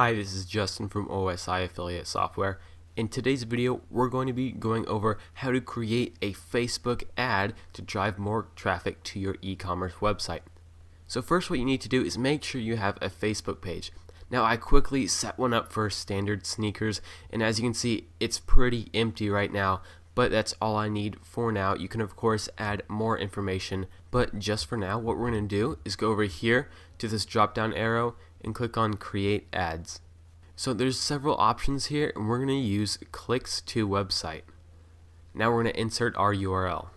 Hi, this is Justin from OSI Affiliate Software. In today's video, we're going to be going over how to create a Facebook ad to drive more traffic to your e-commerce website. So first, what you need to do is make sure you have a Facebook page. Now, I quickly set one up for standard sneakers, and as you can see, it's pretty empty right now, but that's all I need for now. You can of course add more information, but just for now, what we're going to do is go over here to this drop down arrow and click on create ads. So there's several options here, and we're going to use clicks to website. Now we're going to insert our URL.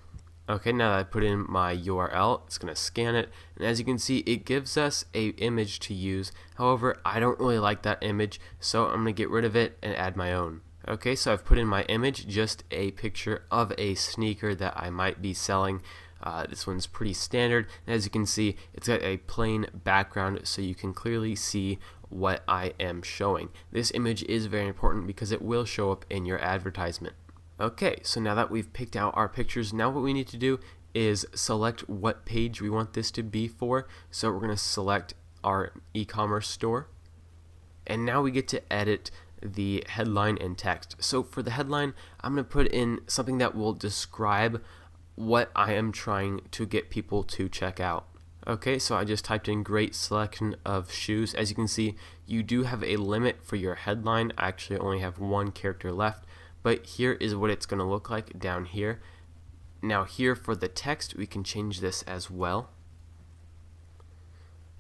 Okay, now that I put in my URL, it's going to scan it, and as you can see, it gives us a image to use. However, I don't really like that image, so I'm going to get rid of it and add my own. Okay, so I've put in my image, just a picture of a sneaker that I might be selling. This one's pretty standard, and as you can see, it's got a plain background so you can clearly see what I am showing. This image is very important because it will show up in your advertisement. Okay, so now that we've picked out our pictures, now what we need to do is select what page we want this to be for. So we're going to select our e-commerce store, and now we get to edit the headline and text. So for the headline, I'm going to put in something that will describe what I am trying to get people to check out. Okay, so I just typed in great selection of shoes. As you can see, you do have a limit for your headline. I actually only have one character left, but here is what it's going to look like down here. Now here for the text, we can change this as well.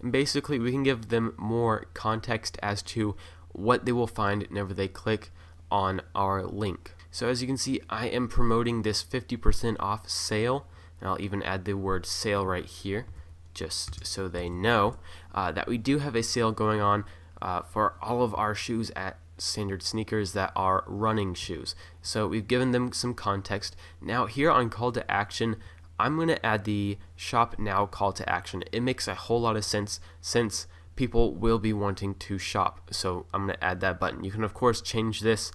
And basically we can give them more context as to what they will find whenever they click on our link. So as you can see, I am promoting this 50% off sale, and I'll even add the word sale right here just so they know that we do have a sale going on for all of our shoes at Standard Sneakers that are running shoes. So we've given them some context. Now here on call to action, I'm going to add the shop now call to action. It makes a whole lot of sense since people will be wanting to shop. So I'm going to add that button. You can of course change this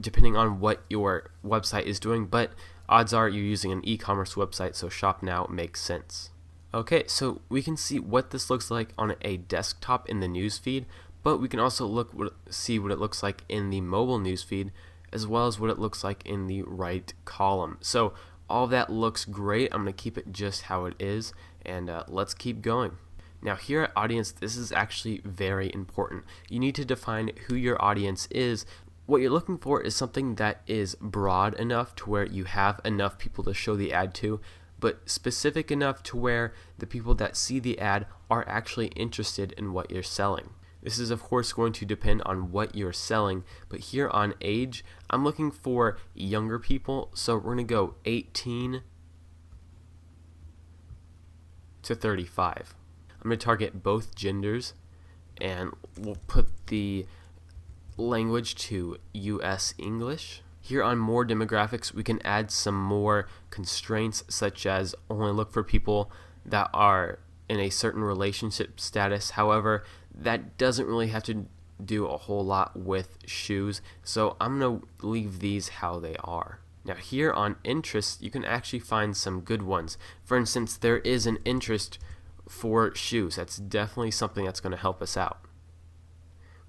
depending on what your website is doing, but odds are you're using an e-commerce website, so shop now makes sense. Okay, so we can see what this looks like on a desktop in the newsfeed, but we can also see what it looks like in the mobile newsfeed, as well as what it looks like in the right column. So all that looks great. I'm going to keep it just how it is, and let's keep going. Now here at audience, this is actually very important. You need to define who your audience is. What you're looking for is something that is broad enough to where you have enough people to show the ad to, but specific enough to where the people that see the ad are actually interested in what you're selling. This is of course going to depend on what you're selling, but here on age, I'm looking for younger people, so we're going to go 18 to 35. I'm going to target both genders, and we'll put the language to US English. Here on more demographics, we can add some more constraints, such as only look for people that are in a certain relationship status. However, that doesn't really have to do a whole lot with shoes, so I'm going to leave these how they are. Now here on interests, you can actually find some good ones. For instance, there is an interest for shoes. That's definitely something that's going to help us out.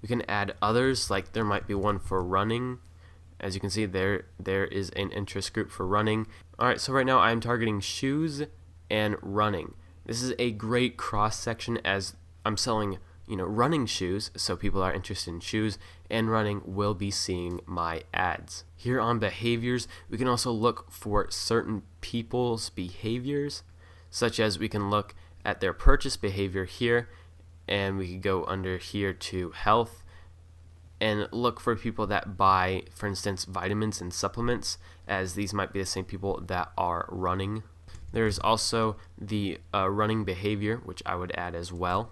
We can add others, like there might be one for running. As you can see, there is an interest group for running. Alright, so right now I'm targeting shoes and running. This is a great cross section as I'm selling, running shoes, so people are interested in shoes and running will be seeing my ads. Here on behaviors, we can also look for certain people's behaviors, such as we can look at their purchase behavior here, and we could go under here to health and look for people that buy, for instance, vitamins and supplements, as these might be the same people that are running. There's also the running behavior, which I would add as well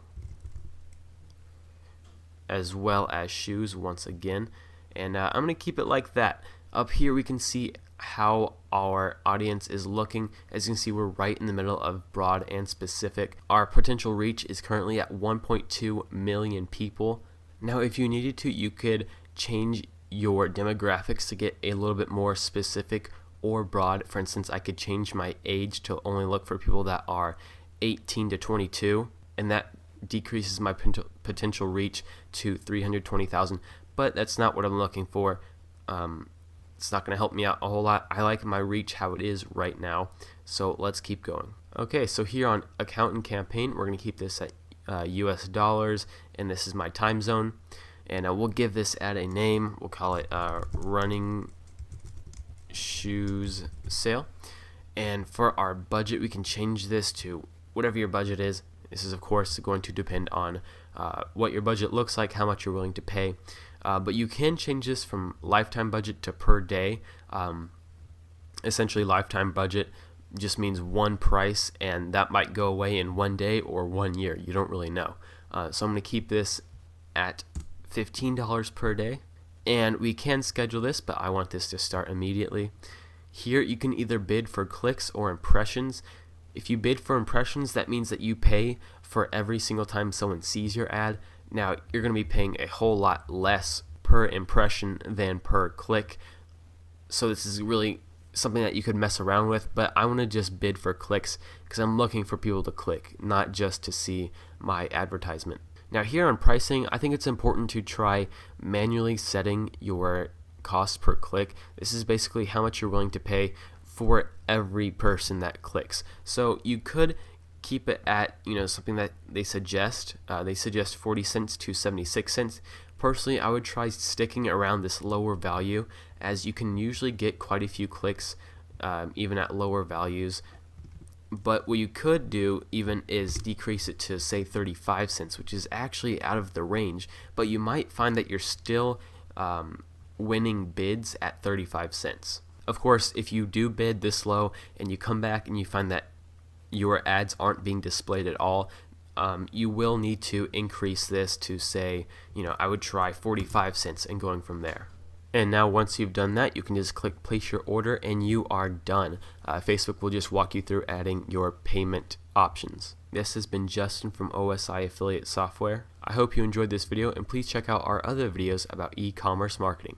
as shoes once again, and I'm going to keep it like that. Up here we can see how our audience is looking. As you can see, we're right in the middle of broad and specific. Our potential reach is currently at 1.2 million people. Now if you needed to, you could change your demographics to get a little bit more specific or broad. For instance, I could change my age to only look for people that are 18 to 22, and that decreases my potential reach to 320,000, but that's not what I'm looking for. It's not going to help me out a whole lot. I like my reach how it is right now, so let's keep going. Okay, so here on account and campaign, we're going to keep this at US dollars, and this is my time zone, and we'll give this ad a name. We'll call it running shoes sale. And for our budget, we can change this to whatever your budget is. This is of course going to depend on what your budget looks like, how much you're willing to pay, but you can change this from lifetime budget to per day. Essentially, lifetime budget just means one price, and that might go away in 1 day or 1 year. You don't really know. So I'm going to keep this at $15 per day, and we can schedule this, but I want this to start immediately. Here you can either bid for clicks or impressions. If you bid for impressions, that means that you pay for every single time someone sees your ad. Now you're going to be paying a whole lot less per impression than per click, so this is really something that you could mess around with, but I want to just bid for clicks because I'm looking for people to click, not just to see my advertisement. Now here on pricing, I think it's important to try manually setting your cost per click. This is basically how much you're willing to pay for every person that clicks. So you could keep it at something that they suggest. They suggest 40 cents to 76 cents. Personally, I would try sticking around this lower value, as you can usually get quite a few clicks even at lower values. But what you could do even is decrease it to say 35 cents, which is actually out of the range, but you might find that you're still winning bids at 35 cents. Of course, if you do bid this low and you come back and you find that your ads aren't being displayed at all, you will need to increase this to say, I would try 45 cents and going from there. And now once you've done that, you can just click place your order and you are done. Facebook will just walk you through adding your payment options. This has been Justin from OSI Affiliate Software. I hope you enjoyed this video, and please check out our other videos about e-commerce marketing.